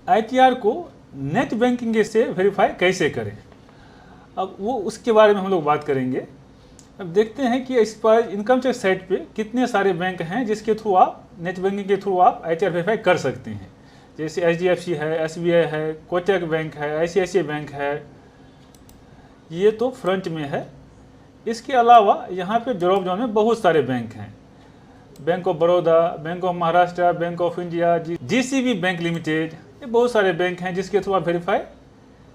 ITR को net banking से verify कैसे करें, अब वो उसके बारे में हम लोग बात करेंगे। अब देखते हैं कि इस पर इनकम टैक्स साइट पे कितने सारे बैंक हैं जिसके थ्रू आप नेट बैंकिंग के थ्रू आप ITR वेरीफाई कर सकते हैं। जैसे HDFC है, SBI है, कोटक बैंक है, ICICI बैंक है, ये तो फ्रंट में है। इसके अलावा यहाँ पे ड्रॉप डाउन में बहुत सारे बैंक हैं, bank of Baroda, bank of Maharashtra, bank of India, GCB bank limited, ये बहुत सारे बैंक हैं जिसके थ्रू आप वेरीफाई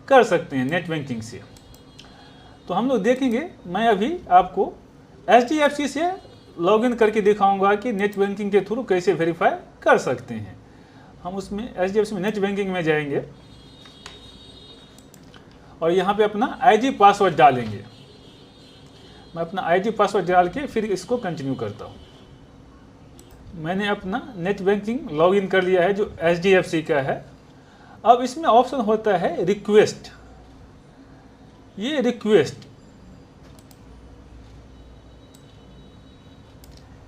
कर सकते हैं नेट बैंकिंग से। तो हम लोग देखेंगे, मैं अभी आपको HDFC से लॉगिन करके दिखाऊंगा कि नेट बैंकिंग के थ्रू कैसे वेरीफाई कर सकते हैं। हम उसमें HDFC में नेट बैंकिंग में जाएंगे और यहाँ पे अपना IG पासवर्ड डालेंगे। मैं अपना IG पासवर्ड डाल के फिर इसको कंटिन्यू करता हूँ। मैंने अपना नेट बैंकिंग लॉगिन कर लिया है जो HDFC का है। अब इसमें ऑप्शन होता है रिक्वेस्ट, ये रिक्वेस्ट,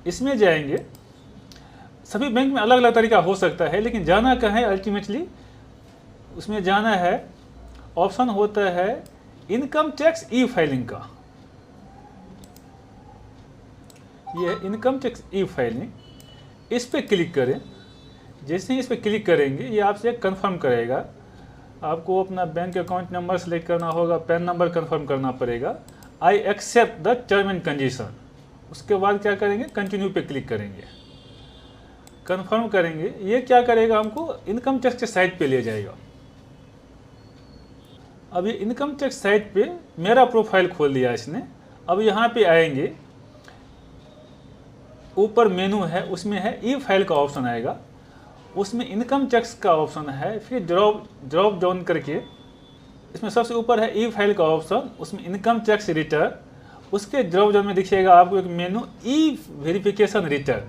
इसमें जाएंगे। सभी बैंक में अलग अलग तरीका हो सकता है, लेकिन जाना कहाँ है अल्टीमेटली, उसमें जाना है, ऑप्शन होता है इनकम टैक्स ई फाइलिंग का। ये है इनकम टैक्स ई फाइलिंग, इस पर क्लिक करें। जैसे ही इस पर क्लिक करेंगे ये आपसे कंफर्म करेगा। आपको अपना बैंक अकाउंट नंबर सेलेक्ट करना होगा, पैन नंबर कंफर्म करना पड़ेगा, I accept the term and condition. उसके बाद क्या करेंगे, कंटिन्यू पे क्लिक करेंगे, कंफर्म करेंगे। ये क्या करेगा, हमको इनकम टैक्स के साइट पे ले जाएगा। अब ये इनकम टैक्स साइट पे मेरा प्रोफाइल खोल दिया इसने। अब यहाँ पे आएंगे, ऊपर मेनू है, उसमें है ई फाइल का ऑप्शन आएगा, उसमें इनकम टैक्स का ऑप्शन है, फिर ड्रॉप डाउन करके इसमें सबसे ऊपर है ई फाइल का ऑप्शन, उसमें इनकम टैक्स रिटर्न, उसके ड्रॉप डाउन में दिखेगा आपको एक मेनू ई वेरिफिकेशन रिटर्न,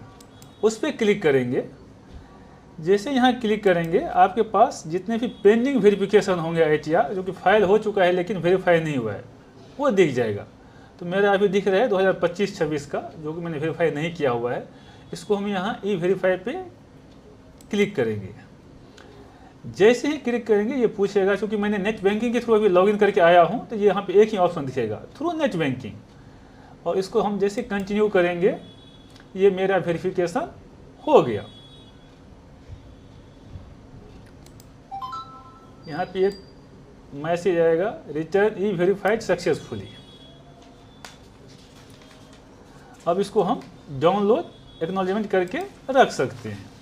उस पर क्लिक करेंगे। जैसे यहाँ क्लिक करेंगे आपके पास जितने भी पेंडिंग वेरिफिकेशन होंगे ITR, जो कि फाइल हो चुका है लेकिन वेरीफाई नहीं हुआ है, वो दिख जाएगा। तो मेरा अभी दिख रहा है 2025-26 का, जो कि मैंने वेरीफाई नहीं किया हुआ है। इसको हम यहाँ ई वेरीफाई पे क्लिक करेंगे। जैसे ही क्लिक करेंगे ये पूछेगा, क्योंकि मैंने नेट बैंकिंग के थ्रू अभी लॉगिन करके आया हूँ, तो ये यहाँ पे एक ही ऑप्शन दिखेगा, थ्रू नेट बैंकिंग। और इसको हम जैसे कंटिन्यू करेंगे, ये मेरा वेरिफिकेशन हो गया। यहाँ पे एक मैसेज आएगा, रिटर्न ई वेरीफाइड सक्सेसफुली। अब इसको हम डाउनलोड एक्नॉलेजमेंट करके रख सकते हैं।